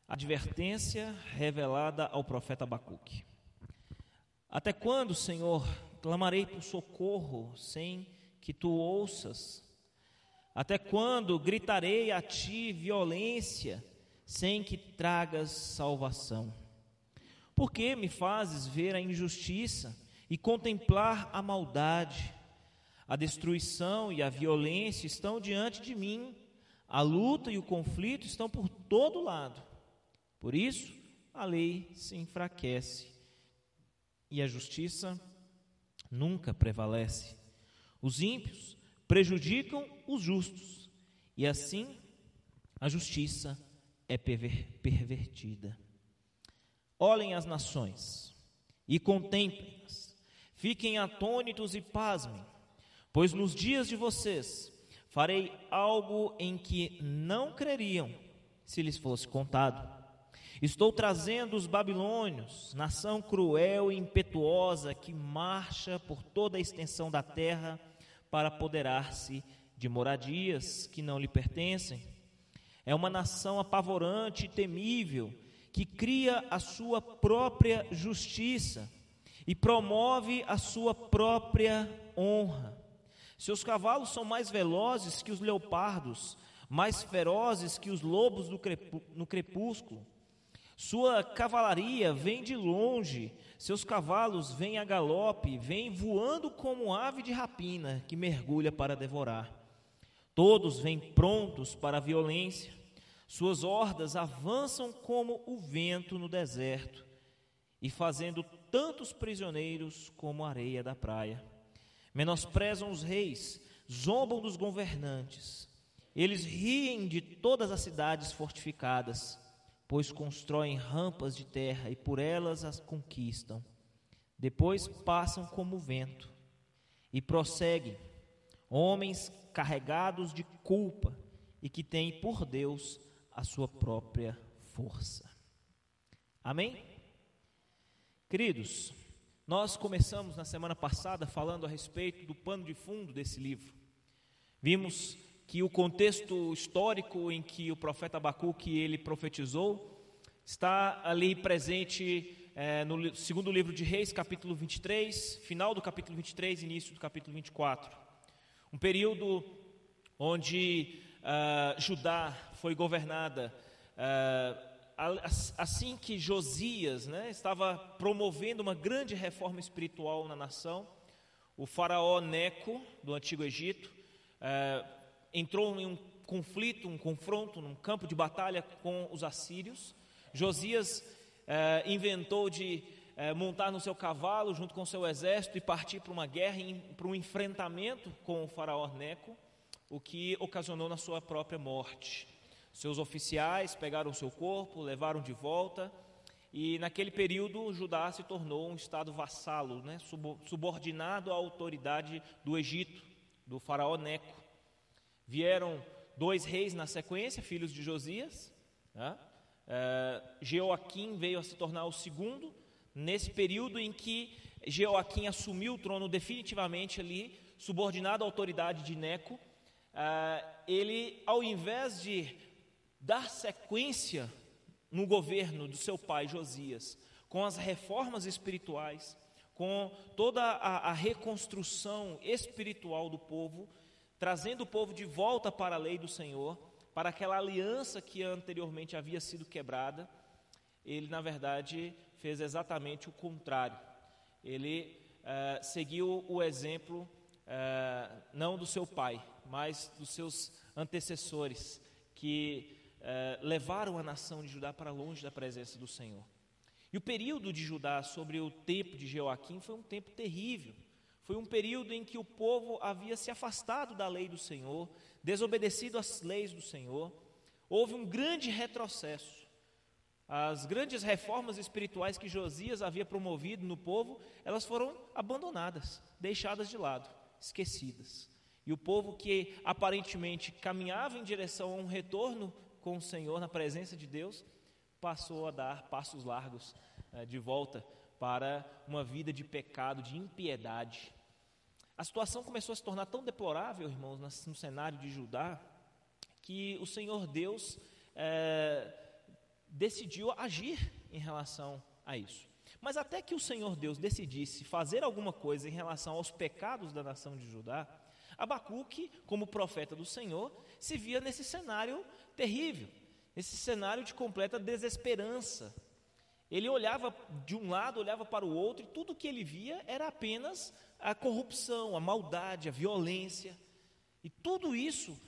Advertência revelada ao profeta Abacuque. Até quando, Senhor, clamarei por socorro sem que tu ouças? Até quando gritarei a ti violência sem que tragas salvação? Por que me fazes ver a injustiça e contemplar a maldade? A destruição e a violência estão diante de mim, a luta e o conflito estão por todo lado. Por isso, a lei se enfraquece e a justiça nunca prevalece. Os ímpios prejudicam os justos e assim a justiça é pervertida. Olhem as nações e contemplem-nas, fiquem atônitos e pasmem, pois nos dias de vocês farei algo em que não creriam se lhes fosse contado. Estou trazendo os babilônios, nação cruel e impetuosa que marcha por toda a extensão da terra para apoderar-se de moradias que não lhe pertencem. É uma nação apavorante e temível que cria a sua própria justiça e promove a sua própria honra. Seus cavalos são mais velozes que os leopardos, mais ferozes que os lobos no crepúsculo. Sua cavalaria vem de longe, seus cavalos vêm a galope, vêm voando como ave de rapina que mergulha para devorar. Todos vêm prontos para a violência, suas hordas avançam como o vento no deserto, e fazendo tantos prisioneiros como a areia da praia. Menosprezam os reis, zombam dos governantes, eles riem de todas as cidades fortificadas, pois constroem rampas de terra e por elas as conquistam. Depois passam como o vento e prosseguem, homens carregados de culpa e que têm por Deus a sua própria força. Amém? Queridos, nós começamos na semana passada falando a respeito do pano de fundo desse livro. Vimos que o contexto histórico em que o profeta Abacuque ele profetizou está ali presente no segundo livro de Reis, capítulo 23, final do capítulo 23, início do capítulo 24. Um período onde Judá foi governada assim que Josias estava promovendo uma grande reforma espiritual na nação. O faraó Neco, do Antigo Egito, entrou em um conflito, um confronto, num campo de batalha com os assírios. Josias inventou de montar no seu cavalo junto com o seu exército e partir para uma guerra, para um enfrentamento com o faraó Neco, o que ocasionou na sua própria morte. Seus oficiais pegaram o seu corpo, levaram de volta, e naquele período Judá se tornou um estado vassalo, subordinado à autoridade do Egito, do faraó Neco. Vieram 2 reis na sequência, filhos de Josias. Jeoaquim veio a se tornar o segundo, nesse período em que Jeoaquim assumiu o trono definitivamente ali, subordinado à autoridade de Neco. Ele, ao invés de dar sequência no governo do seu pai Josias, com as reformas espirituais, com toda a reconstrução espiritual do povo, trazendo o povo de volta para a lei do Senhor, para aquela aliança que anteriormente havia sido quebrada, ele na verdade fez exatamente o contrário. Ele seguiu o exemplo não do seu pai, mas dos seus antecessores, que levaram a nação de Judá para longe da presença do Senhor. E o período de Judá sobre o tempo de Jeoaquim foi um tempo terrível. Foi um período em que o povo havia se afastado da lei do Senhor, desobedecido às leis do Senhor. Houve um grande retrocesso. As grandes reformas espirituais que Josias havia promovido no povo, elas foram abandonadas, deixadas de lado, esquecidas. E o povo que aparentemente caminhava em direção a um retorno com o Senhor, na presença de Deus, passou a dar passos largos de volta para uma vida de pecado, de impiedade. A situação começou a se tornar tão deplorável, irmãos, no cenário de Judá, que o Senhor Deus decidiu agir em relação a isso. Mas até que o Senhor Deus decidisse fazer alguma coisa em relação aos pecados da nação de Judá, Abacuque, como profeta do Senhor, se via nesse cenário terrível, nesse cenário de completa desesperança. Ele olhava de um lado, olhava para o outro, e tudo que ele via era apenas a corrupção, a maldade, a violência. E tudo isso,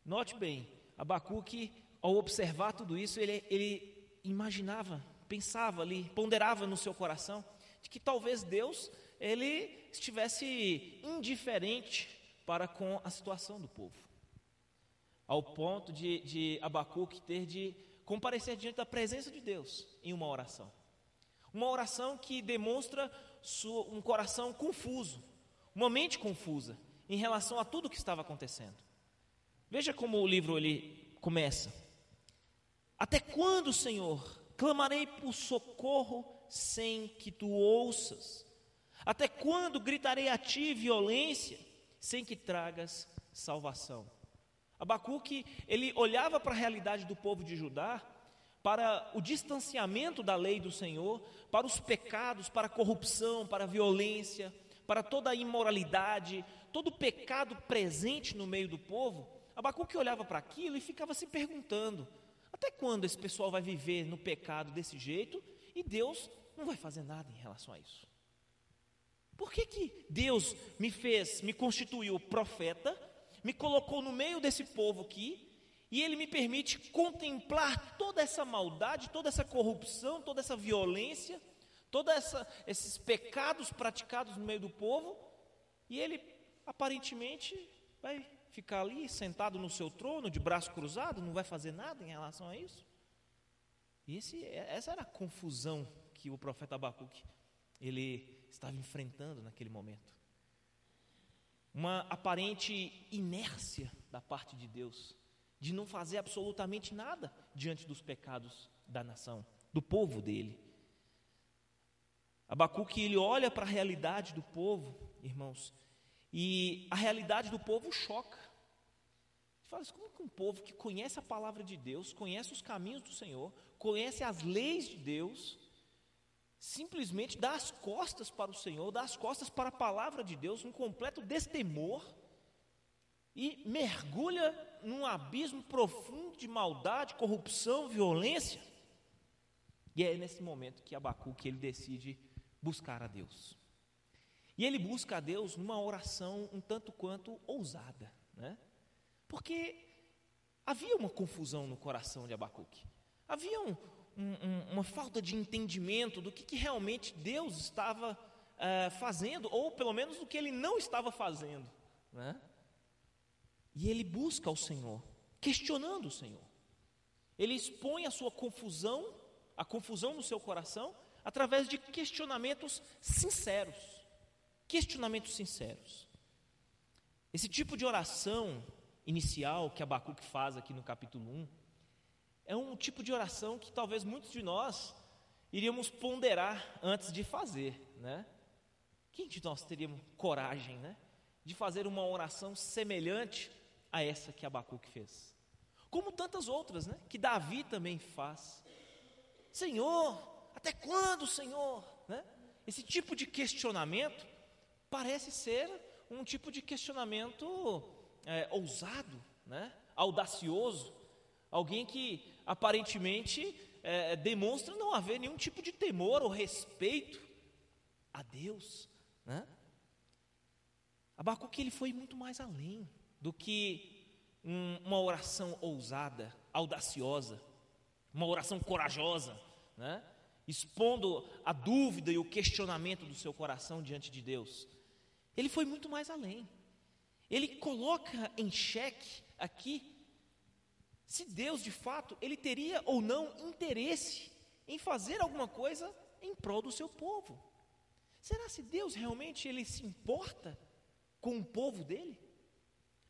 note bem, Abacuque, ao observar tudo isso, ele imaginava, pensava ali, ponderava no seu coração, de que talvez Deus, ele estivesse indiferente para com a situação do povo, ao ponto de Abacuque ter de comparecer diante da presença de Deus em uma oração que demonstra um coração confuso, uma mente confusa em relação a tudo o que estava acontecendo. Veja como o livro ele começa: até quando, Senhor, clamarei por socorro sem que tu ouças? Até quando gritarei a ti violência sem que tragas salvação? Abacuque, ele olhava para a realidade do povo de Judá, para o distanciamento da lei do Senhor, para os pecados, para a corrupção, para a violência, para toda a imoralidade, todo o pecado presente no meio do povo. Abacuque olhava para aquilo e ficava se perguntando: até quando esse pessoal vai viver no pecado desse jeito e Deus não vai fazer nada em relação a isso? Por que Deus me constituiu profeta, me colocou no meio desse povo aqui, e Ele me permite contemplar toda essa maldade, toda essa corrupção, toda essa violência, esses pecados praticados no meio do povo, e Ele aparentemente vai ficar ali sentado no seu trono, de braço cruzado, não vai fazer nada em relação a isso? E essa era a confusão que o profeta Abacuque ele estava enfrentando naquele momento. Uma aparente inércia da parte de Deus, de não fazer absolutamente nada diante dos pecados da nação, do povo dele. Abacuque, ele olha para a realidade do povo, irmãos, e a realidade do povo choca. Ele fala assim: como que um povo que conhece a palavra de Deus, conhece os caminhos do Senhor, conhece as leis de Deus, simplesmente dá as costas para o Senhor, dá as costas para a palavra de Deus, um completo destemor, e mergulha num abismo profundo de maldade, corrupção, violência? E é nesse momento que Abacuque ele decide buscar a Deus. E ele busca a Deus numa oração um tanto quanto ousada, né? Porque havia uma confusão no coração de Abacuque, havia uma falta de entendimento do que realmente Deus estava fazendo, ou pelo menos do que Ele não estava fazendo, né? E ele busca ao Senhor, questionando o Senhor. Ele expõe a sua confusão, a confusão no seu coração, através de questionamentos sinceros. Esse tipo de oração inicial que Abacuque faz aqui no capítulo 1, é um tipo de oração que talvez muitos de nós iríamos ponderar antes de fazer, né? Quem de nós teríamos coragem, né, de fazer uma oração semelhante a essa que Abacuque fez? Como tantas outras, né, que Davi também faz. Senhor, até quando, Senhor? Né? Esse tipo de questionamento parece ser um tipo de questionamento ousado, né, audacioso, alguém que aparentemente demonstra não haver nenhum tipo de temor ou respeito a Deus, né? Abacuque ele foi muito mais além do que uma oração ousada, audaciosa, uma oração corajosa, né, expondo a dúvida e o questionamento do seu coração diante de Deus. Ele foi muito mais além. Ele coloca em xeque aqui se Deus de fato ele teria ou não interesse em fazer alguma coisa em prol do seu povo. Será se Deus realmente ele se importa com o povo dele?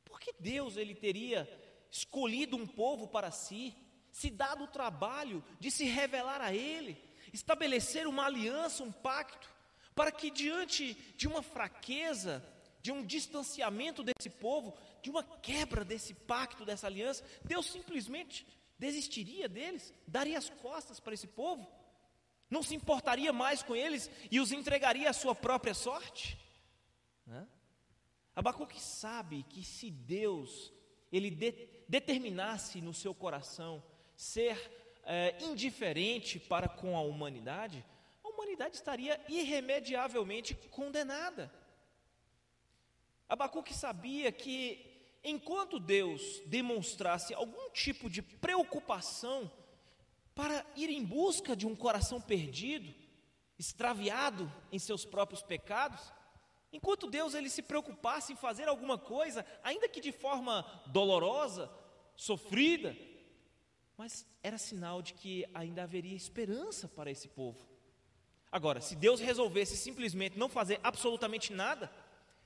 Porque Deus ele teria escolhido um povo para si, se dado o trabalho de se revelar a ele, estabelecer uma aliança, um pacto, para que diante de uma fraqueza, de um distanciamento desse povo, de uma quebra desse pacto, dessa aliança, Deus simplesmente Desistiria deles? Daria as costas para esse povo? Não se importaria mais com eles e os entregaria à sua própria sorte? Abacuque sabe que se Deus ele determinasse no seu coração ser indiferente para com a humanidade estaria irremediavelmente condenada. Abacuque sabia que enquanto Deus demonstrasse algum tipo de preocupação para ir em busca de um coração perdido, extraviado em seus próprios pecados, enquanto Deus ele se preocupasse em fazer alguma coisa, ainda que de forma dolorosa, sofrida, mas era sinal de que ainda haveria esperança para esse povo. Agora, se Deus resolvesse simplesmente não fazer absolutamente nada,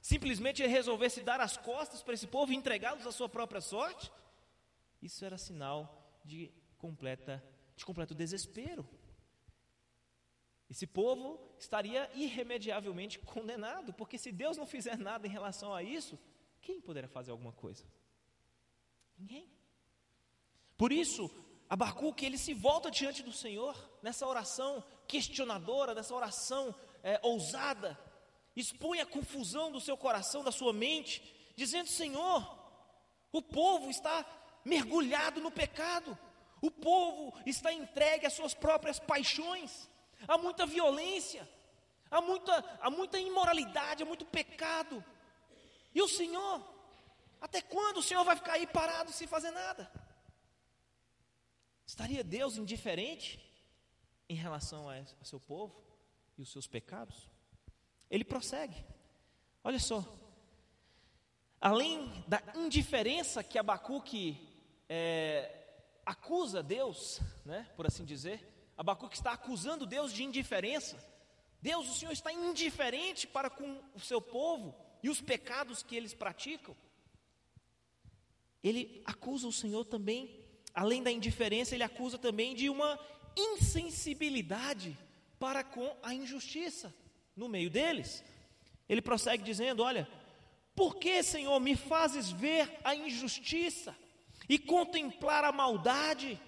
simplesmente resolvesse dar as costas para esse povo e entregá-los à sua própria sorte, isso era sinal de completo desespero. Esse povo estaria irremediavelmente condenado, porque se Deus não fizer nada em relação a isso, quem poderá fazer alguma coisa? Ninguém. Por isso, Abacuque, ele se volta diante do Senhor, nessa oração questionadora, nessa oração ousada, expõe a confusão do seu coração, da sua mente, dizendo: Senhor, o povo está mergulhado no pecado, o povo está entregue às suas próprias paixões, há muita violência, há muita imoralidade, há muito pecado, e o Senhor, até quando o Senhor vai ficar aí parado sem fazer nada? Estaria Deus indiferente em relação a seu povo e os seus pecados? Ele prossegue, olha só, além da indiferença que Abacuque acusa Deus, por assim dizer, Abacuque está acusando Deus de indiferença. Deus, o Senhor está indiferente para com o seu povo e os pecados que eles praticam. Ele acusa o Senhor também, além da indiferença, ele acusa também de uma insensibilidade para com a injustiça no meio deles. Ele prossegue dizendo: olha, por que, Senhor, me fazes ver a injustiça e contemplar a maldade?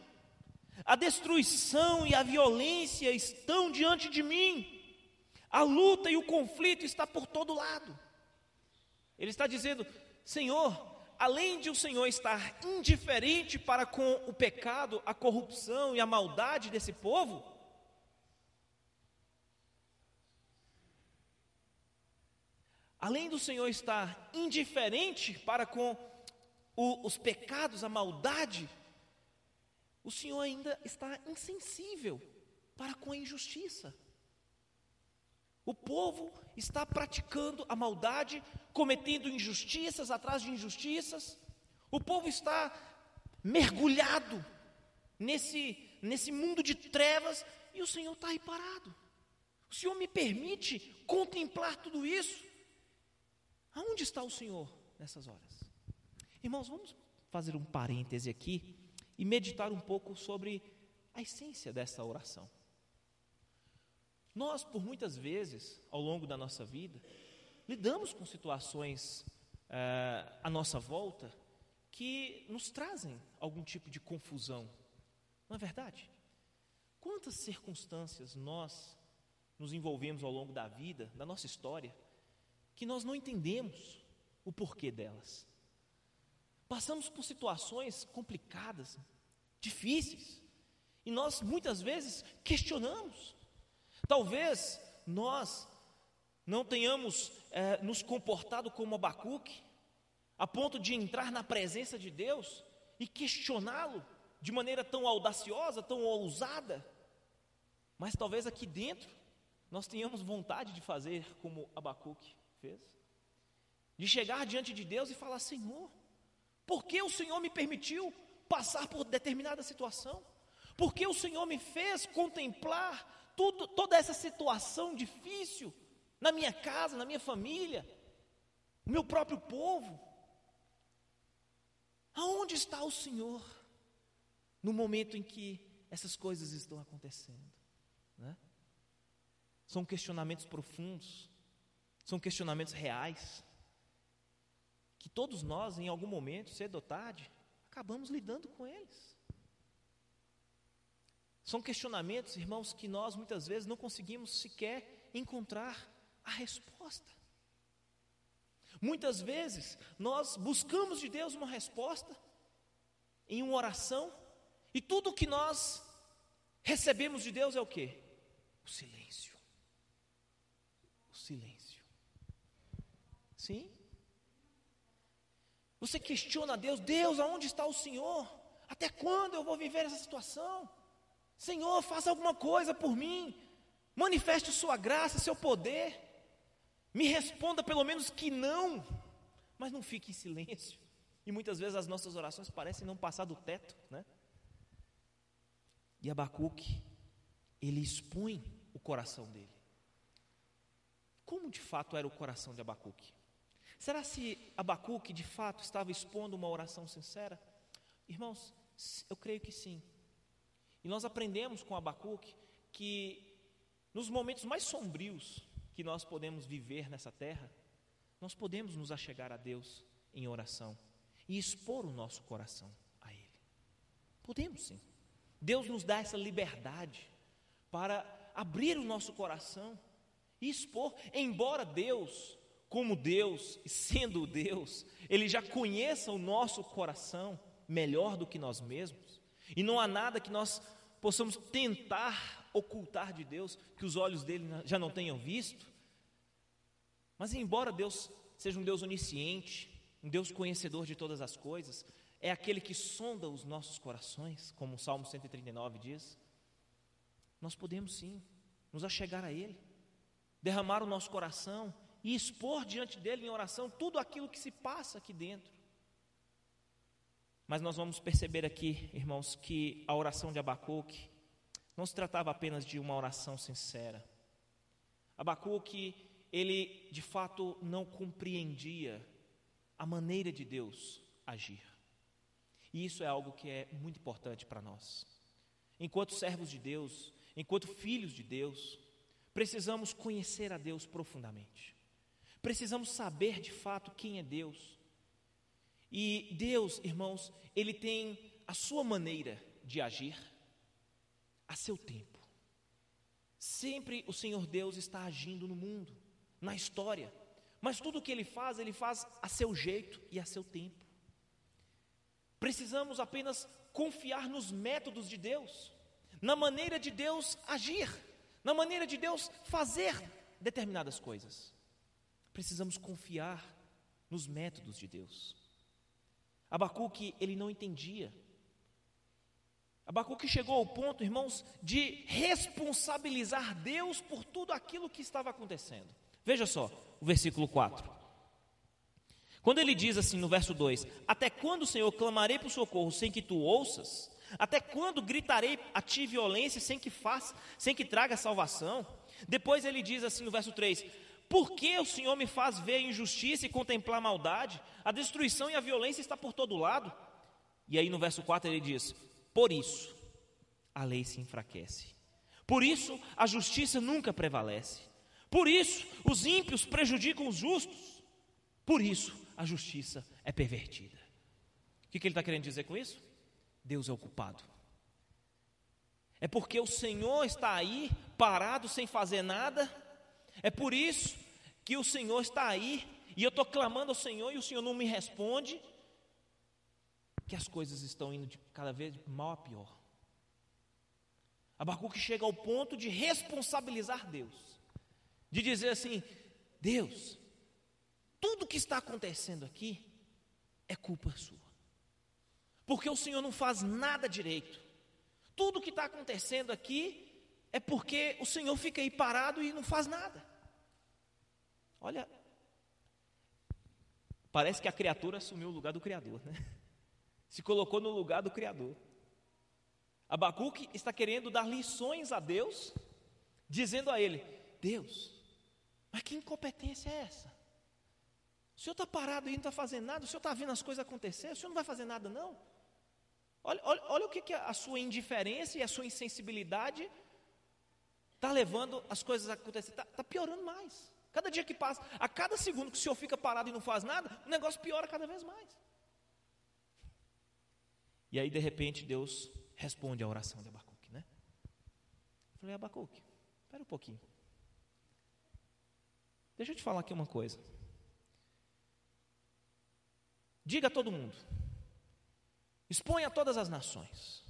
A destruição e a violência estão diante de mim, a luta e o conflito está por todo lado. Ele está dizendo: Senhor, além de o Senhor estar indiferente para com o pecado, a corrupção e a maldade desse povo, além do Senhor estar indiferente para com os pecados, a maldade, o Senhor ainda está insensível para com a injustiça. O povo está praticando a maldade, cometendo injustiças atrás de injustiças. O povo está mergulhado nesse mundo de trevas e o Senhor está aí parado. O Senhor me permite contemplar tudo isso? Aonde está o Senhor nessas horas? Irmãos, vamos fazer um parêntese aqui e meditar um pouco sobre a essência dessa oração. Nós, por muitas vezes, ao longo da nossa vida, lidamos com situações à nossa volta que nos trazem algum tipo de confusão, não é verdade? Quantas circunstâncias nós nos envolvemos ao longo da vida, da nossa história, que nós não entendemos o porquê delas. Passamos por situações complicadas, difíceis, e nós muitas vezes questionamos. Talvez nós não tenhamos nos comportado como Abacuque, a ponto de entrar na presença de Deus e questioná-lo de maneira tão audaciosa, tão ousada, mas talvez aqui dentro nós tenhamos vontade de fazer como Abacuque fez, de chegar diante de Deus e falar: Senhor, por que o Senhor me permitiu passar por determinada situação? Por que o Senhor me fez contemplar toda essa situação difícil na minha casa, na minha família, no meu próprio povo? Aonde está o Senhor no momento em que essas coisas estão acontecendo? São questionamentos profundos, são questionamentos reais, que todos nós, em algum momento, cedo ou tarde, acabamos lidando com eles. São questionamentos, irmãos, que nós muitas vezes não conseguimos sequer encontrar a resposta. Muitas vezes nós buscamos de Deus uma resposta em uma oração, e tudo que nós recebemos de Deus é o quê? O silêncio. O silêncio. Sim? Você questiona a Deus: Deus, aonde está o Senhor? Até quando eu vou viver essa situação? Senhor, faça alguma coisa por mim. Manifeste sua graça, seu poder. Me responda pelo menos que não. Mas não fique em silêncio. E muitas vezes as nossas orações parecem não passar do teto, né? E Abacuque, ele expõe o coração dele. Como de fato era o coração de Abacuque? Será se Abacuque de fato estava expondo uma oração sincera? Irmãos, eu creio que sim. E nós aprendemos com Abacuque que nos momentos mais sombrios que nós podemos viver nessa terra, nós podemos nos achegar a Deus em oração e expor o nosso coração a Ele. Podemos sim. Deus nos dá essa liberdade para abrir o nosso coração e expor, embora Deus, como Deus e sendo Deus, Ele já conheça o nosso coração melhor do que nós mesmos, e não há nada que nós possamos tentar ocultar de Deus, que os olhos dele já não tenham visto. Mas embora Deus seja um Deus onisciente, um Deus conhecedor de todas as coisas, é aquele que sonda os nossos corações, como o Salmo 139 diz, nós podemos sim nos achegar a Ele, derramar o nosso coração e expor diante dEle em oração tudo aquilo que se passa aqui dentro. Mas nós vamos perceber aqui, irmãos, que a oração de Abacuque não se tratava apenas de uma oração sincera. Abacuque, ele de fato não compreendia a maneira de Deus agir. E isso é algo que é muito importante para nós. Enquanto servos de Deus, enquanto filhos de Deus, precisamos conhecer a Deus profundamente. Precisamos saber de fato quem é Deus. E Deus, irmãos, Ele tem a sua maneira de agir a seu tempo. Sempre o Senhor Deus está agindo no mundo, na história, mas tudo o que Ele faz a seu jeito e a seu tempo. Precisamos apenas confiar nos métodos de Deus, na maneira de Deus agir, na maneira de Deus fazer determinadas coisas. Precisamos confiar nos métodos de Deus. Abacuque, ele não entendia. Abacuque chegou ao ponto, irmãos, de responsabilizar Deus por tudo aquilo que estava acontecendo. Veja só, o versículo 4. Quando ele diz assim no verso 2: até quando, Senhor, clamarei por socorro sem que tu ouças? Até quando gritarei a ti violência sem que traga salvação? Depois ele diz assim no verso 3: por que o Senhor me faz ver a injustiça e contemplar a maldade? A destruição e a violência está por todo lado. E aí no verso 4 ele diz: por isso a lei se enfraquece, por isso a justiça nunca prevalece, por isso os ímpios prejudicam os justos, por isso a justiça é pervertida. O que ele está querendo dizer com isso? Deus é o culpado. É porque o Senhor está aí parado sem fazer nada. É por isso que o Senhor está aí e eu estou clamando ao Senhor e o Senhor não me responde, que as coisas estão indo de cada vez de mal a pior. Abacuque chega ao ponto de responsabilizar Deus, de dizer assim: Deus, tudo que está acontecendo aqui é culpa sua, porque o Senhor não faz nada direito. Tudo que está acontecendo aqui é porque o Senhor fica aí parado e não faz nada. Olha, parece que a criatura assumiu o lugar do Criador, né? Se colocou no lugar do Criador. Abacuque está querendo dar lições a Deus, dizendo a ele: Deus, mas que incompetência é essa? O Senhor está parado e não está fazendo nada, o Senhor está vendo as coisas acontecer, o Senhor não vai fazer nada não? Olha o que a sua indiferença e a sua insensibilidade está levando as coisas a acontecer, está piorando mais. Cada dia que passa, a cada segundo que o Senhor fica parado e não faz nada, o negócio piora cada vez mais. E aí de repente Deus responde à oração de Abacuque, né? falei, Abacuque, espera um pouquinho. Deixa eu te falar aqui uma coisa. Diga a todo mundo, exponha a todas as nações,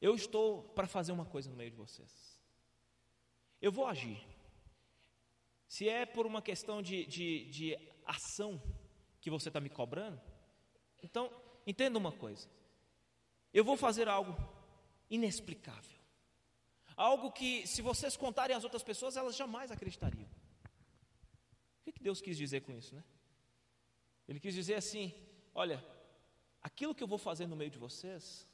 eu estou para fazer uma coisa no meio de vocês. Eu vou agir. Se é por uma questão de ação que você está me cobrando, então entenda uma coisa. Eu vou fazer algo inexplicável. Algo que, se vocês contarem às outras pessoas, elas jamais acreditariam. O que Deus quis dizer com isso, né? Ele quis dizer assim, olha, aquilo que eu vou fazer no meio de vocês,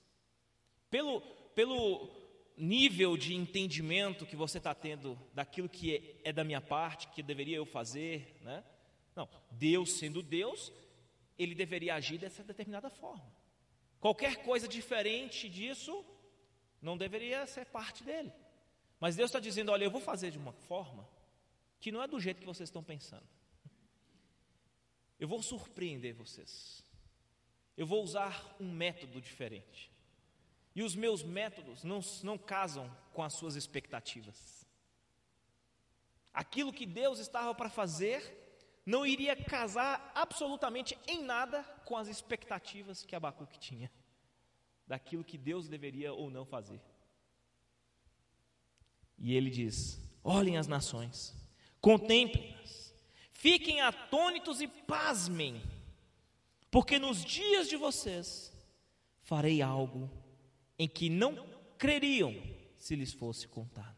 pelo nível de entendimento que você está tendo daquilo que é da minha parte, que deveria eu fazer, né? Não, Deus sendo Deus, Ele deveria agir dessa determinada forma. Qualquer coisa diferente disso, não deveria ser parte dele. Mas Deus está dizendo, olha, eu vou fazer de uma forma que não é do jeito que vocês estão pensando. Eu vou surpreender vocês. Eu vou usar um método diferente. E os meus métodos não casam com as suas expectativas. Aquilo que Deus estava para fazer não iria casar absolutamente em nada com as expectativas que Abacuque tinha, daquilo que Deus deveria ou não fazer. E ele diz, olhem as nações, contemplem-nas, fiquem atônitos e pasmem, porque nos dias de vocês farei algo em que não creriam se lhes fosse contado.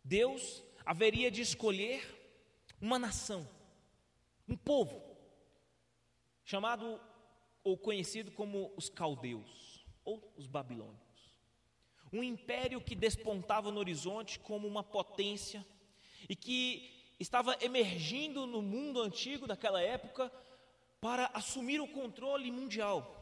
Deus haveria de escolher uma nação, um povo, chamado ou conhecido como os caldeus, ou os babilônios. Um império que despontava no horizonte como uma potência e que estava emergindo no mundo antigo daquela época para assumir o controle mundial.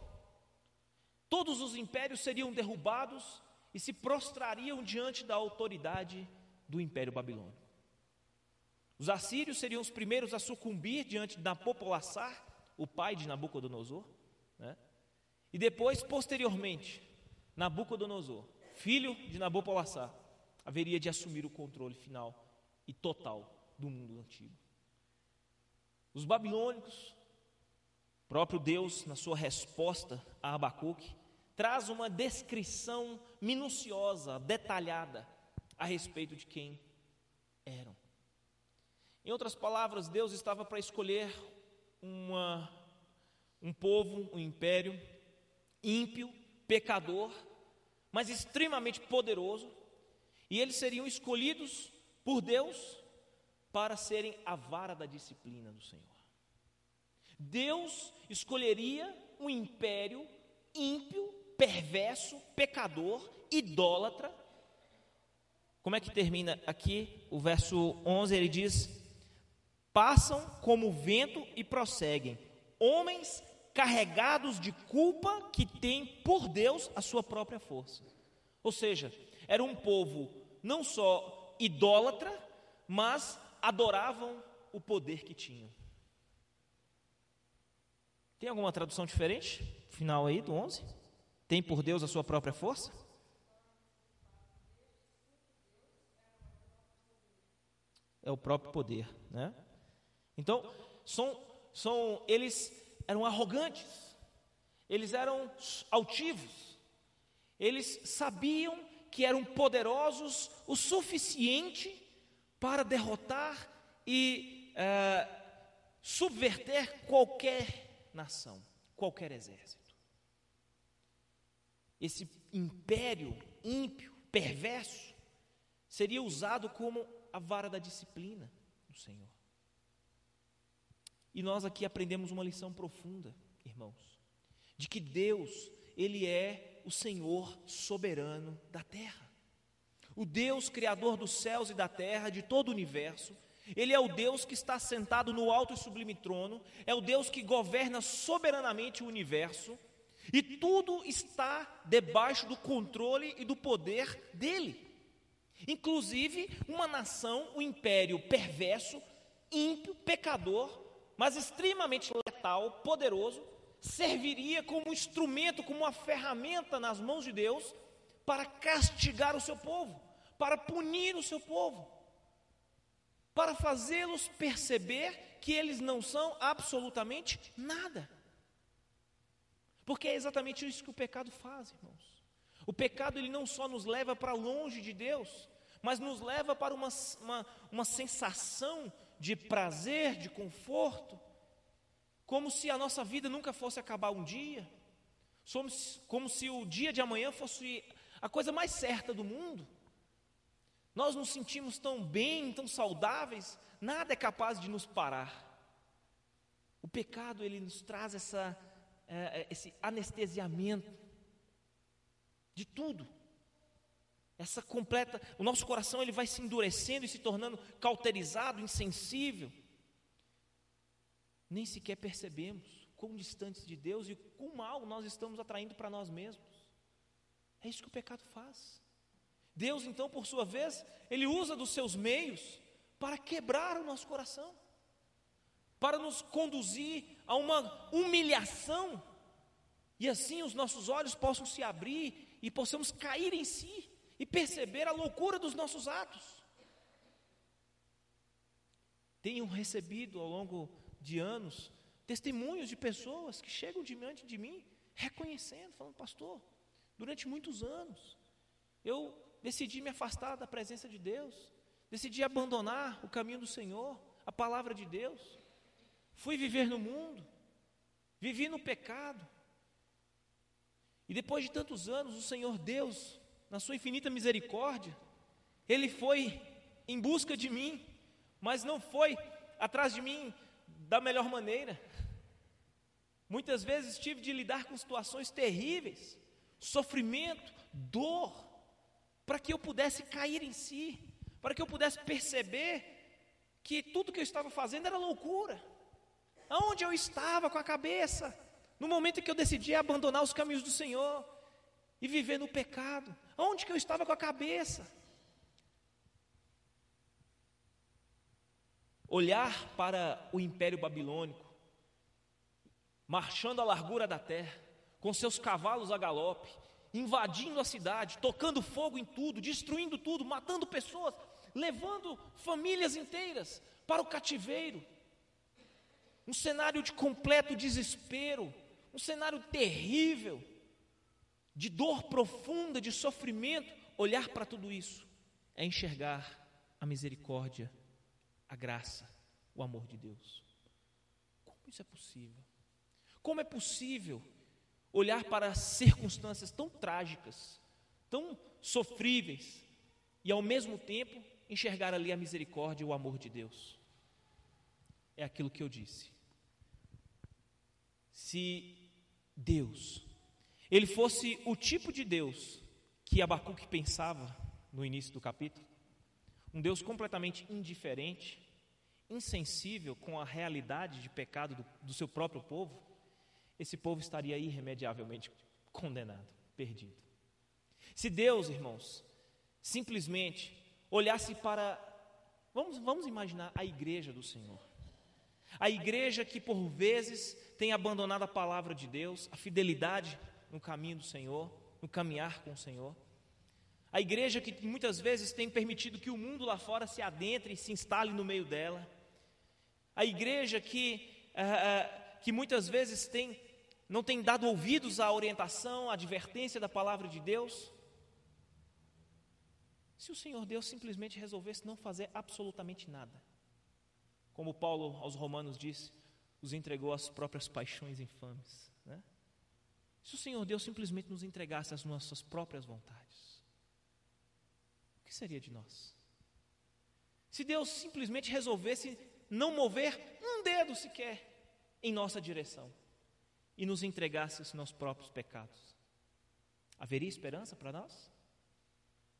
Todos os impérios seriam derrubados e se prostrariam diante da autoridade do Império Babilônico. Os assírios seriam os primeiros a sucumbir diante de Nabopolassar, o pai de Nabucodonosor, né? E depois, posteriormente, Nabucodonosor, filho de Nabopolassar, haveria de assumir o controle final e total do mundo antigo. Os babilônicos, próprio Deus, na sua resposta a Abacuque, traz uma descrição minuciosa, detalhada, a respeito de quem eram. Em outras palavras, Deus estava para escolher um povo, um império ímpio, pecador, mas extremamente poderoso, e eles seriam escolhidos por Deus para serem a vara da disciplina do Senhor. Deus escolheria um império ímpio, perverso, pecador, idólatra. Como é que termina aqui? O verso 11, ele diz: passam como vento e prosseguem, homens carregados de culpa que têm por Deus a sua própria força. Ou seja, era um povo não só idólatra, mas adoravam o poder que tinham. Tem alguma tradução diferente? Final aí do 11? Tem por Deus a sua própria força? É o próprio poder, né? Então, eles eram arrogantes, eles eram altivos, eles sabiam que eram poderosos o suficiente para derrotar e subverter qualquer nação, qualquer exército. Esse império ímpio, perverso, seria usado como a vara da disciplina do Senhor. E nós aqui aprendemos uma lição profunda, irmãos, de que Deus, Ele é o Senhor soberano da terra. O Deus criador dos céus e da terra, de todo o universo. Ele é o Deus que está sentado no alto e sublime trono, é o Deus que governa soberanamente o universo, e tudo está debaixo do controle e do poder dele. Inclusive uma nação, um império perverso, ímpio, pecador, mas extremamente letal, poderoso, serviria como instrumento, como uma ferramenta nas mãos de Deus, para castigar o seu povo, para punir o seu povo, para fazê-los perceber que eles não são absolutamente nada. Porque é exatamente isso que o pecado faz, irmãos. O pecado, ele não só nos leva para longe de Deus, mas nos leva para uma sensação de prazer, de conforto, como se a nossa vida nunca fosse acabar um dia, como se o dia de amanhã fosse a coisa mais certa do mundo. Nós nos sentimos tão bem, tão saudáveis, nada é capaz de nos parar. O pecado, ele nos traz esse anestesiamento de tudo. O nosso coração, ele vai se endurecendo e se tornando cauterizado, insensível. Nem sequer percebemos quão distantes de Deus e quão mal nós estamos atraindo para nós mesmos. É isso que o pecado faz. Deus, então, por sua vez, ele usa dos seus meios para quebrar o nosso coração, para nos conduzir a uma humilhação, e assim os nossos olhos possam se abrir e possamos cair em si e perceber a loucura dos nossos atos. Tenho recebido ao longo de anos testemunhos de pessoas que chegam diante de mim reconhecendo, falando: pastor, durante muitos anos eu decidi me afastar da presença de Deus, decidi abandonar o caminho do Senhor, a palavra de Deus, fui viver no mundo, vivi no pecado, e depois de tantos anos o Senhor Deus, na sua infinita misericórdia, Ele foi em busca de mim, mas não foi atrás de mim da melhor maneira. Muitas vezes tive de lidar com situações terríveis, sofrimento, dor, para que eu pudesse cair em si, para que eu pudesse perceber que tudo que eu estava fazendo era loucura. Aonde eu estava com a cabeça, no momento em que eu decidi abandonar os caminhos do Senhor e viver no pecado? Aonde que eu estava com a cabeça? Olhar para o Império Babilônico, marchando à largura da terra, com seus cavalos a galope, invadindo a cidade, tocando fogo em tudo, destruindo tudo, matando pessoas, levando famílias inteiras para o cativeiro. Um cenário de completo desespero, um cenário terrível, de dor profunda, de sofrimento. Olhar para tudo isso é enxergar a misericórdia, a graça, o amor de Deus. Como isso é possível? Como é possível olhar para circunstâncias tão trágicas, tão sofríveis, e ao mesmo tempo enxergar ali a misericórdia e o amor de Deus? É aquilo que eu disse. Se Deus, Ele fosse o tipo de Deus que Abacuque pensava no início do capítulo, um Deus completamente indiferente, insensível com a realidade de pecado do seu próprio povo, esse povo estaria irremediavelmente condenado, perdido. Se Deus, irmãos, simplesmente olhasse para, vamos imaginar a igreja do Senhor, a igreja que por vezes tem abandonado a palavra de Deus, a fidelidade no caminho do Senhor, no caminhar com o Senhor, a igreja que muitas vezes tem permitido que o mundo lá fora se adentre e se instale no meio dela, a igreja que muitas vezes não tem dado ouvidos à orientação, à advertência da palavra de Deus. Se o Senhor Deus simplesmente resolvesse não fazer absolutamente nada, como Paulo aos Romanos disse, os entregou às próprias paixões infames, né? Se o Senhor Deus simplesmente nos entregasse às nossas próprias vontades, o que seria de nós? Se Deus simplesmente resolvesse não mover um dedo sequer em nossa direção e nos entregasse aos nossos próprios pecados, haveria esperança para nós?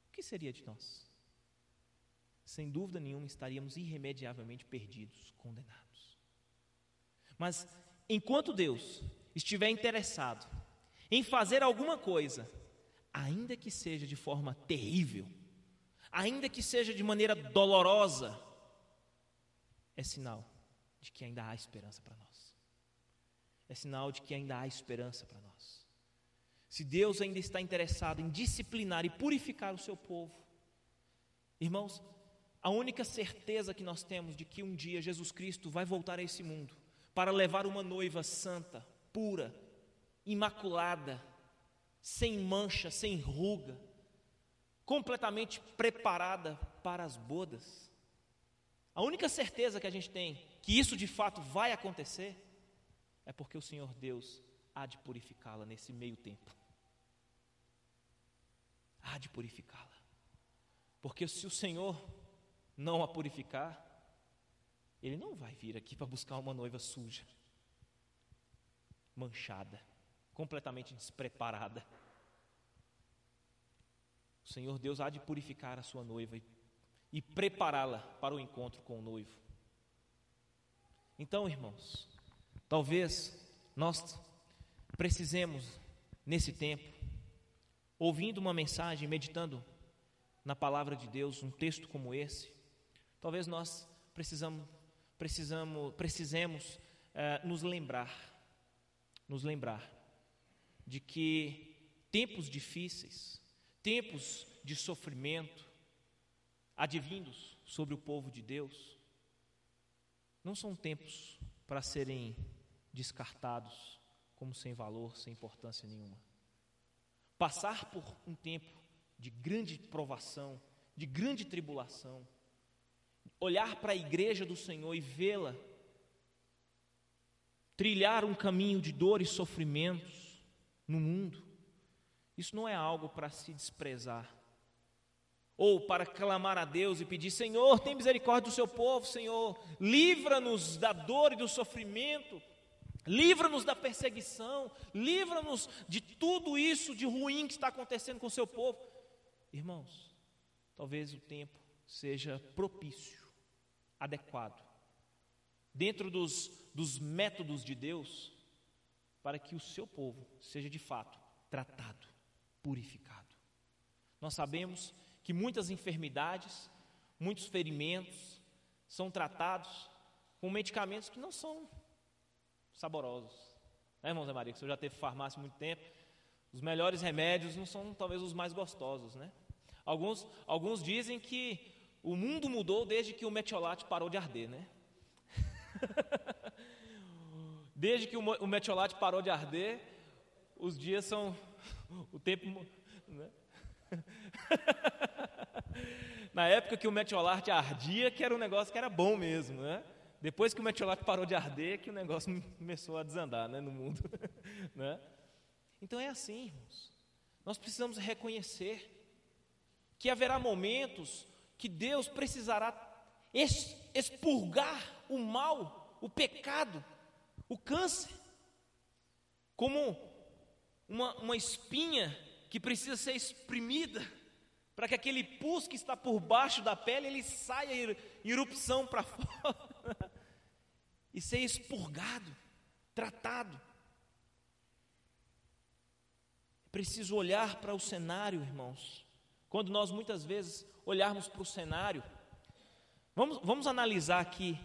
O que seria de nós? Sem dúvida nenhuma estaríamos irremediavelmente perdidos, condenados. Mas enquanto Deus estiver interessado em fazer alguma coisa, ainda que seja de forma terrível, ainda que seja de maneira dolorosa, é sinal de que ainda há esperança para nós. É sinal de que ainda há esperança para nós. se Deus ainda está interessado em disciplinar e purificar o seu povo, irmãos, a única certeza que nós temos de que um dia Jesus Cristo vai voltar a esse mundo para levar uma noiva santa, pura, imaculada, sem mancha, sem ruga, completamente preparada para as bodas. A única certeza que a gente tem que isso de fato vai acontecer é porque o Senhor Deus há de purificá-la nesse meio tempo. Há de purificá-la. Porque se o Senhor não a purificar, Ele não vai vir aqui para buscar uma noiva suja, manchada, completamente despreparada. O Senhor Deus há de purificar a sua noiva e prepará-la para o encontro com o noivo. Então, irmãos, talvez nós precisemos, nesse tempo, ouvindo uma mensagem, meditando na palavra de Deus, um texto como esse, talvez nós precisemos nos lembrar de que tempos difíceis, tempos de sofrimento, advindos sobre o povo de Deus, não são tempos para serem descartados como sem valor, sem importância nenhuma. Passar por um tempo de grande provação, de grande tribulação, olhar para a igreja do Senhor e vê-la trilhar um caminho de dor e sofrimentos no mundo, isso não é algo para se desprezar, ou para clamar a Deus e pedir: Senhor, tem misericórdia do seu povo, Senhor, livra-nos da dor e do sofrimento, livra-nos da perseguição, livra-nos de tudo isso de ruim que está acontecendo com o seu povo. Irmãos, talvez o tempo seja propício, adequado, dentro dos métodos de Deus, para que o seu povo seja de fato tratado, purificado. Nós sabemos que muitas enfermidades, muitos ferimentos são tratados com medicamentos que não são saborosos, né, irmão Zé Maria, que o senhor já teve farmácia há muito tempo, os melhores remédios não são talvez os mais gostosos, né? Alguns dizem que o mundo mudou desde que o metiolate parou de arder, né? Desde que o metiolate parou de arder, os dias são, o tempo, né? Na época que o metiolate ardia, que era um negócio que era bom mesmo, né? Depois que o metiolate parou de arder, que o negócio começou a desandar, né, no mundo, né? Então é assim, irmãos, nós precisamos reconhecer que haverá momentos que Deus precisará expurgar o mal, o pecado, o câncer, como uma espinha que precisa ser exprimida, para que aquele pus que está por baixo da pele, ele saia em erupção para fora, e ser expurgado, tratado. É preciso olhar para o cenário, irmãos. Quando nós muitas vezes olharmos para o cenário, vamos analisar aqui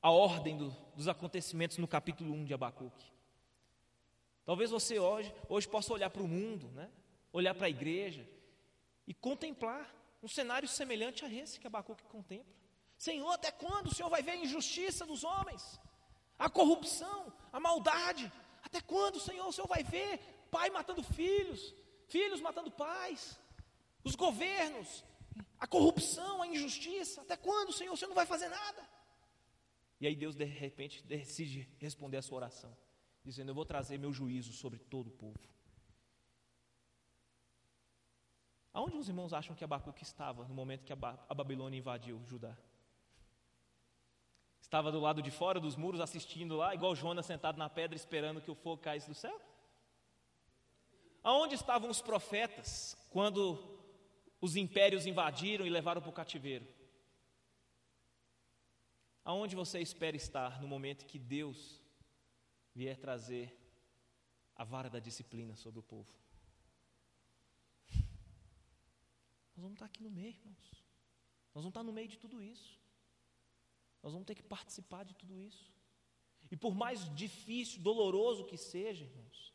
a ordem dos acontecimentos no capítulo 1 de Abacuque. Talvez você hoje possa olhar para o mundo, né? Olhar para a igreja e contemplar um cenário semelhante a esse que Abacuque contempla. Senhor, até quando o Senhor vai ver a injustiça dos homens, a corrupção, a maldade? Até quando, Senhor, o Senhor vai ver pai matando filhos, filhos matando pais, os governos, a corrupção, a injustiça? Até quando, Senhor, o Senhor não vai fazer nada? E aí Deus de repente decide responder a sua oração, dizendo: eu vou trazer meu juízo sobre todo o povo. Aonde os irmãos acham que Abacuque estava no momento que a Babilônia invadiu Judá? Estava do lado de fora dos muros assistindo lá, igual Jonas sentado na pedra esperando que o fogo caísse do céu? Aonde estavam os profetas quando os impérios invadiram e levaram para o cativeiro? Aonde você espera estar no momento que Deus vier trazer a vara da disciplina sobre o povo? Nós vamos estar aqui no meio, irmãos. Nós vamos estar no meio de tudo isso. Nós vamos ter que participar de tudo isso. E por mais difícil, doloroso que seja, irmãos,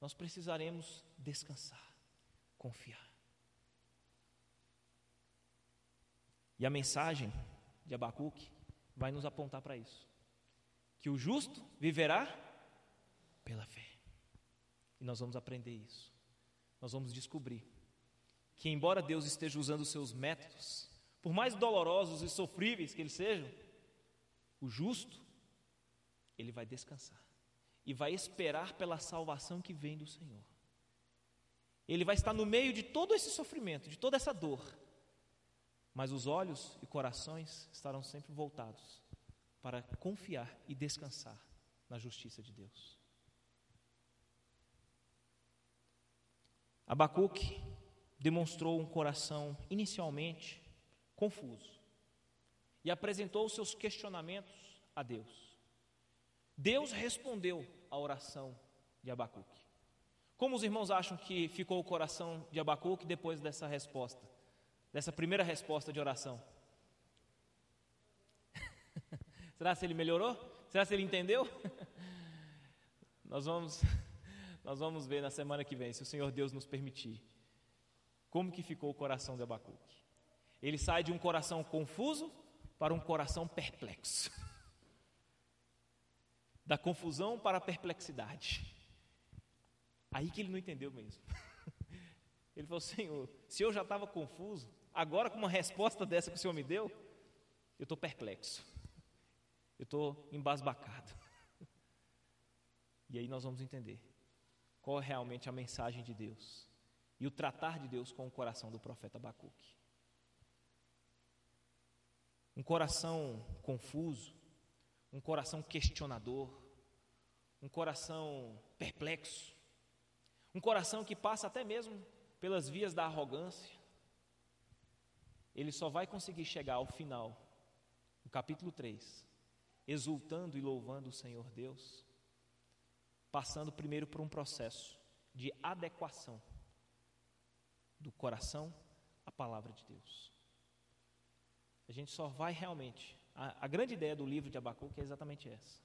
nós precisaremos descansar, confiar. E a mensagem de Abacuque vai nos apontar para isso, que o justo viverá pela fé. E nós vamos aprender isso. Nós vamos descobrir que, embora Deus esteja usando os seus métodos, por mais dolorosos e sofríveis que eles sejam, o justo, ele vai descansar e vai esperar pela salvação que vem do Senhor. Ele vai estar no meio de todo esse sofrimento, de toda essa dor, mas os olhos e corações estarão sempre voltados para confiar e descansar na justiça de Deus. Abacuque demonstrou um coração inicialmente confuso e apresentou os seus questionamentos a Deus. Deus respondeu à oração de Abacuque. Como os irmãos acham que ficou o coração de Abacuque depois dessa resposta, dessa primeira resposta de oração? Será que ele melhorou? Será que ele entendeu? Nós vamos ver na semana que vem, se o Senhor Deus nos permitir, como que ficou o coração de Abacuque. Ele sai de um coração confuso para um coração perplexo. Da confusão para a perplexidade. Aí que ele não entendeu mesmo. Ele falou: Senhor, se eu já estava confuso, agora com uma resposta dessa que o Senhor me deu, eu estou perplexo. Eu estou embasbacado. E aí nós vamos entender qual é realmente a mensagem de Deus e o tratar de Deus com o coração do profeta Abacuque. Um coração confuso, um coração questionador, um coração perplexo, um coração que passa até mesmo pelas vias da arrogância, ele só vai conseguir chegar ao final, no capítulo 3, exultando e louvando o Senhor Deus, passando primeiro por um processo de adequação do coração à palavra de Deus. A gente só vai realmente, a grande ideia do livro de Abacuque é exatamente essa.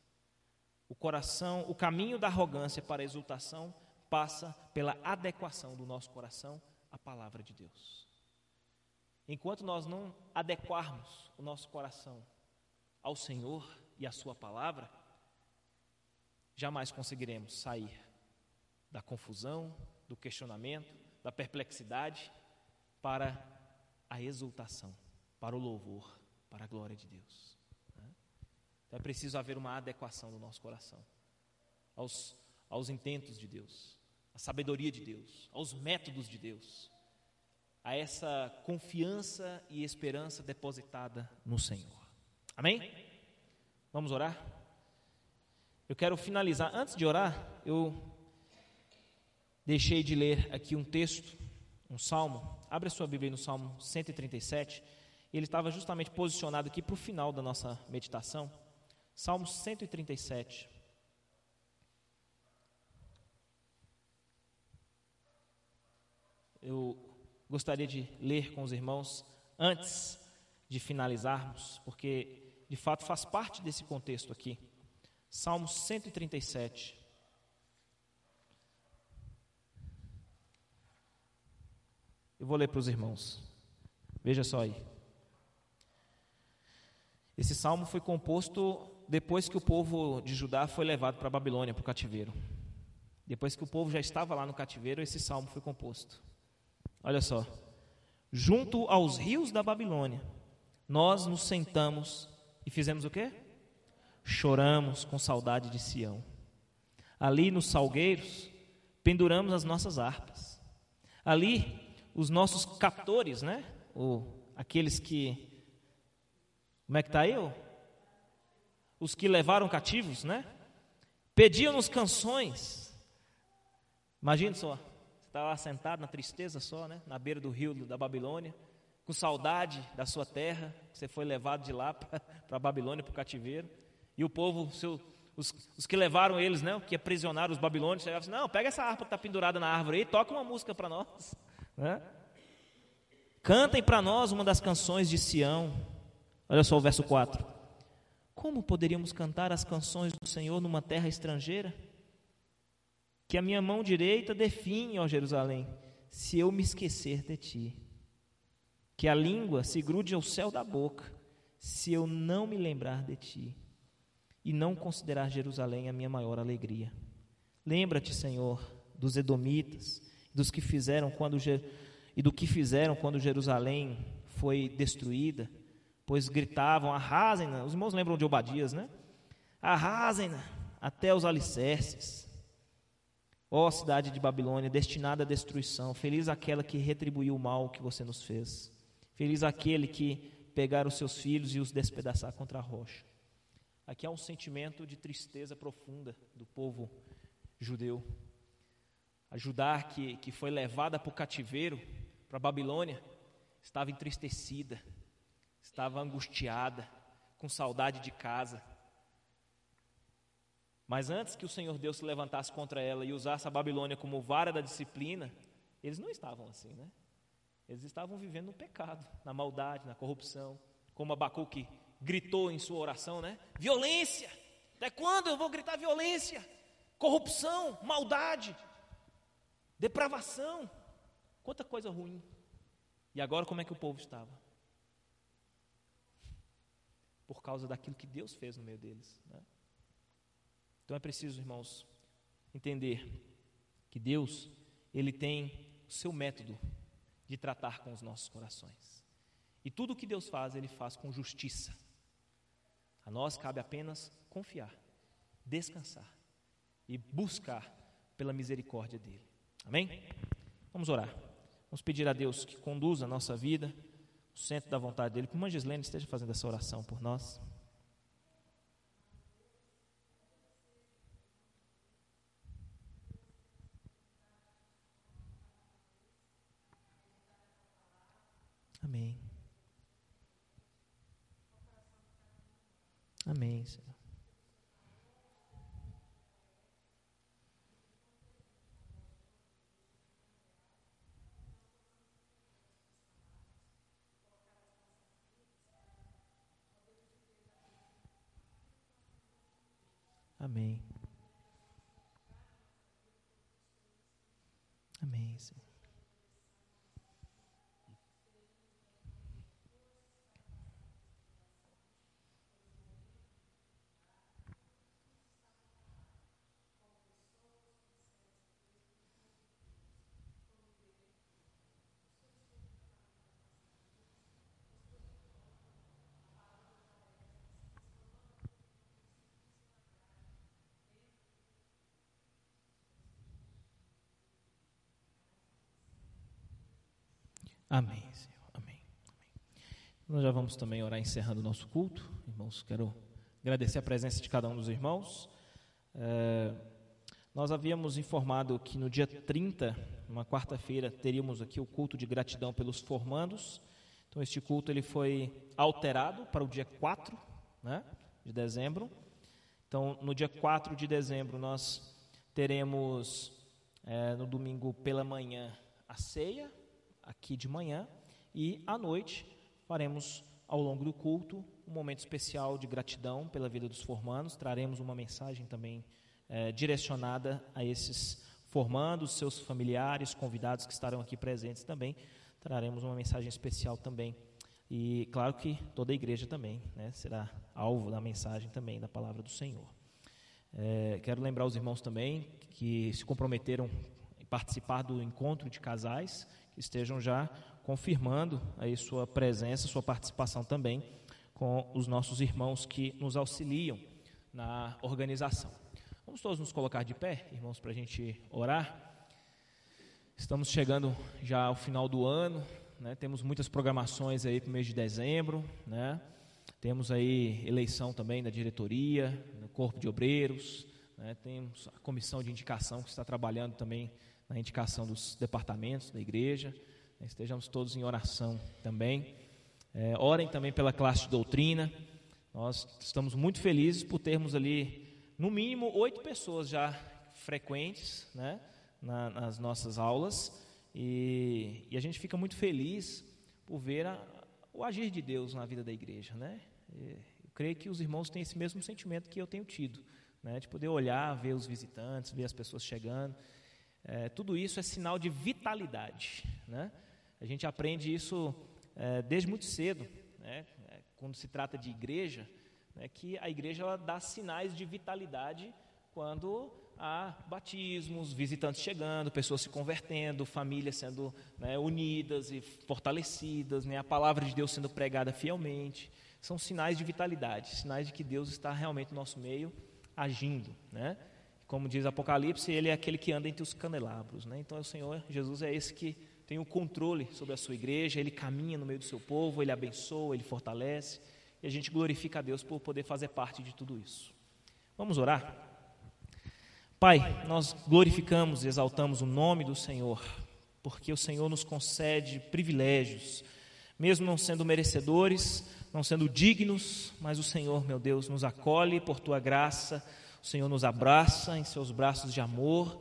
O coração, o caminho da arrogância para a exultação passa pela adequação do nosso coração à palavra de Deus. Enquanto nós não adequarmos o nosso coração ao Senhor e à sua palavra, jamais conseguiremos sair da confusão, do questionamento, da perplexidade para a exultação, para o louvor, para a glória de Deus. Então é preciso haver uma adequação do nosso coração aos intentos de Deus, à sabedoria de Deus, aos métodos de Deus, a essa confiança e esperança depositada no Senhor. Amém? Vamos orar? Eu quero finalizar. Antes de orar, eu deixei de ler aqui um texto, um salmo. Abre a sua Bíblia aí no Salmo 137. Ele estava justamente posicionado aqui para o final da nossa meditação. Salmo 137. Eu gostaria de ler com os irmãos antes de finalizarmos, porque de fato faz parte desse contexto aqui. Salmo 137. Eu vou ler para os irmãos. Veja só aí. Esse salmo foi composto depois que o povo de Judá foi levado para a Babilônia, para o cativeiro. Depois que o povo já estava lá no cativeiro, esse salmo foi composto. Olha só. Junto aos rios da Babilônia, nós nos sentamos e fizemos o quê? Choramos com saudade de Sião. Ali nos salgueiros, penduramos as nossas harpas. Ali, os nossos captores, né? Aqueles que... Como é que está aí? Os que levaram cativos, né? Pediam-nos canções. Imagina só, você está lá sentado na tristeza só, né? Na beira do rio da Babilônia, com saudade da sua terra, você foi levado de lá para a Babilônia, para o cativeiro. E o povo, os que levaram eles, né? Que aprisionaram os babilônios, chegavam assim: não, pega essa harpa que está pendurada na árvore aí, toca uma música para nós, né? Cantem para nós uma das canções de Sião. Olha só o verso 4. Como poderíamos cantar as canções do Senhor numa terra estrangeira? Que a minha mão direita definhe, ó Jerusalém, se eu me esquecer de ti. Que a língua se grude ao céu da boca, se eu não me lembrar de ti, e não considerar Jerusalém a minha maior alegria. Lembra-te, Senhor, dos edomitas, dos que fizeram e do que fizeram quando Jerusalém foi destruída, pois gritavam: arrasem-na. Os irmãos lembram de Obadias, né? Arrasem-na até os alicerces. Ó cidade de Babilônia, destinada à destruição, feliz aquela que retribuiu o mal que você nos fez. Feliz aquele que pegar os seus filhos e os despedaçar contra a rocha. Aqui há um sentimento de tristeza profunda do povo judeu. A Judá, que foi levada para o cativeiro, para a Babilônia, estava entristecida, estava angustiada, com saudade de casa. Mas antes que o Senhor Deus se levantasse contra ela e usasse a Babilônia como vara da disciplina, eles não estavam assim, né? Eles estavam vivendo no pecado, na maldade, na corrupção, como Abacuque gritou em sua oração, né? Violência! Até quando eu vou gritar violência? Corrupção, maldade, depravação, quanta coisa ruim. E agora como é que o povo estava? Por causa daquilo que Deus fez no meio deles, né? Então é preciso, irmãos, entender que Deus, Ele tem o seu método de tratar com os nossos corações. E tudo o que Deus faz, Ele faz com justiça. A nós cabe apenas confiar, descansar e buscar pela misericórdia dEle. Amém? Vamos orar. Vamos pedir a Deus que conduza a nossa vida, o centro da vontade dEle. Que a irmã Gislene esteja fazendo essa oração por nós. Amém. Amém, Senhor. Amém. Amém, Senhor. Amém, Senhor. Amém. Nós já vamos também orar encerrando o nosso culto. Irmãos, quero agradecer a presença de cada um dos irmãos. Nós havíamos informado que no dia 30, uma quarta-feira, teríamos aqui o culto de gratidão pelos formandos. Então, este culto ele foi alterado para o dia 4, né, de dezembro. Então, no dia 4 de dezembro, nós teremos, no domingo pela manhã, a ceia, aqui de manhã, e à noite faremos ao longo do culto um momento especial de gratidão pela vida dos formandos. Traremos uma mensagem também direcionada a esses formandos, seus familiares, convidados que estarão aqui presentes também. Traremos uma mensagem especial também, e claro que toda a igreja também, né, será alvo da mensagem também, da palavra do Senhor. Quero lembrar os irmãos também que se comprometeram em participar do encontro de casais, que estejam já confirmando aí sua presença, sua participação também com os nossos irmãos que nos auxiliam na organização. Vamos todos nos colocar de pé, irmãos, para a gente orar. Estamos chegando já ao final do ano, né? Temos muitas programações aí para o mês de dezembro, né? Temos aí eleição também da diretoria, do corpo de obreiros, né? Temos a comissão de indicação que está trabalhando também na indicação dos departamentos da igreja. Estejamos todos em oração também. Orem também pela classe de doutrina. Nós estamos muito felizes por termos ali, no mínimo, 8 pessoas já frequentes, né, nas nossas aulas. E a gente fica muito feliz por ver o agir de Deus na vida da igreja, né? Eu creio que os irmãos têm esse mesmo sentimento que eu tenho tido, né, de poder olhar, ver os visitantes, ver as pessoas chegando. Tudo isso é sinal de vitalidade, né? A gente aprende isso desde muito cedo, né? Quando se trata de igreja, né, que a igreja ela dá sinais de vitalidade quando há batismos, visitantes chegando, pessoas se convertendo, famílias sendo, né, unidas e fortalecidas, né, a palavra de Deus sendo pregada fielmente. São sinais de vitalidade, sinais de que Deus está realmente no nosso meio, agindo, né? Como diz Apocalipse, Ele é aquele que anda entre os candelabros, né? Então o Senhor Jesus é esse que tem o controle sobre a sua igreja, Ele caminha no meio do seu povo, Ele abençoa, Ele fortalece, e a gente glorifica a Deus por poder fazer parte de tudo isso. Vamos orar? Pai, nós glorificamos e exaltamos o nome do Senhor, porque o Senhor nos concede privilégios, mesmo não sendo merecedores, não sendo dignos, mas o Senhor, meu Deus, nos acolhe por Tua graça, o Senhor nos abraça em Seus braços de amor,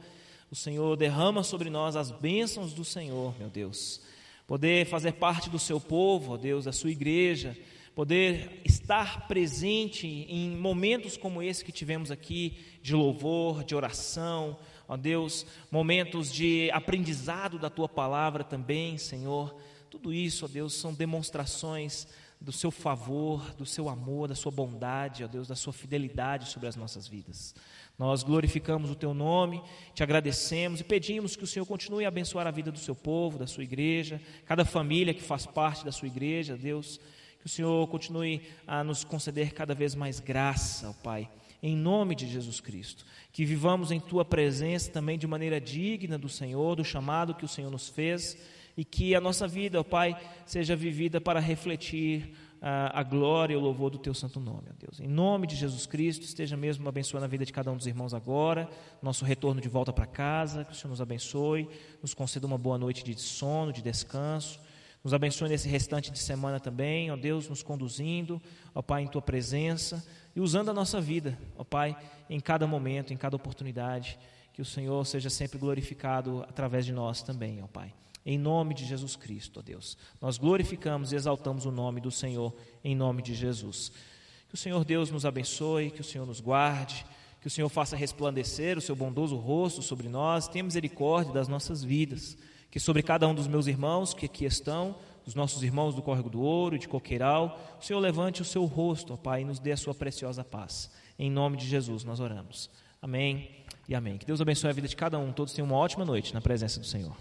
o Senhor derrama sobre nós as bênçãos do Senhor, meu Deus. Poder fazer parte do Seu povo, ó Deus, da Sua igreja, poder estar presente em momentos como esse que tivemos aqui, de louvor, de oração, ó Deus, momentos de aprendizado da Tua palavra também, Senhor. Tudo isso, ó Deus, são demonstrações do Seu favor, do Seu amor, da Sua bondade, ó Deus, da Sua fidelidade sobre as nossas vidas. Nós glorificamos o Teu nome, Te agradecemos e pedimos que o Senhor continue a abençoar a vida do Seu povo, da Sua igreja, cada família que faz parte da Sua igreja, Deus, que o Senhor continue a nos conceder cada vez mais graça, ó Pai, em nome de Jesus Cristo, que vivamos em Tua presença também de maneira digna do Senhor, do chamado que o Senhor nos fez, e que a nossa vida, ó Pai, seja vivida para refletir a glória e o louvor do Teu santo nome, ó Deus. Em nome de Jesus Cristo, esteja mesmo abençoando a vida de cada um dos irmãos agora, nosso retorno de volta para casa, que o Senhor nos abençoe, nos conceda uma boa noite de sono, de descanso, nos abençoe nesse restante de semana também, ó Deus, nos conduzindo, ó Pai, em Tua presença e usando a nossa vida, ó Pai, em cada momento, em cada oportunidade, que o Senhor seja sempre glorificado através de nós também, ó Pai. Em nome de Jesus Cristo, ó Deus, nós glorificamos e exaltamos o nome do Senhor, em nome de Jesus. Que o Senhor Deus nos abençoe, que o Senhor nos guarde, que o Senhor faça resplandecer o Seu bondoso rosto sobre nós, tenha misericórdia das nossas vidas, que sobre cada um dos meus irmãos que aqui estão, dos nossos irmãos do Córrego do Ouro e de Coqueiral, o Senhor levante o Seu rosto, ó Pai, e nos dê a Sua preciosa paz. Em nome de Jesus nós oramos. Amém e amém. Que Deus abençoe a vida de cada um, todos tenham uma ótima noite na presença do Senhor.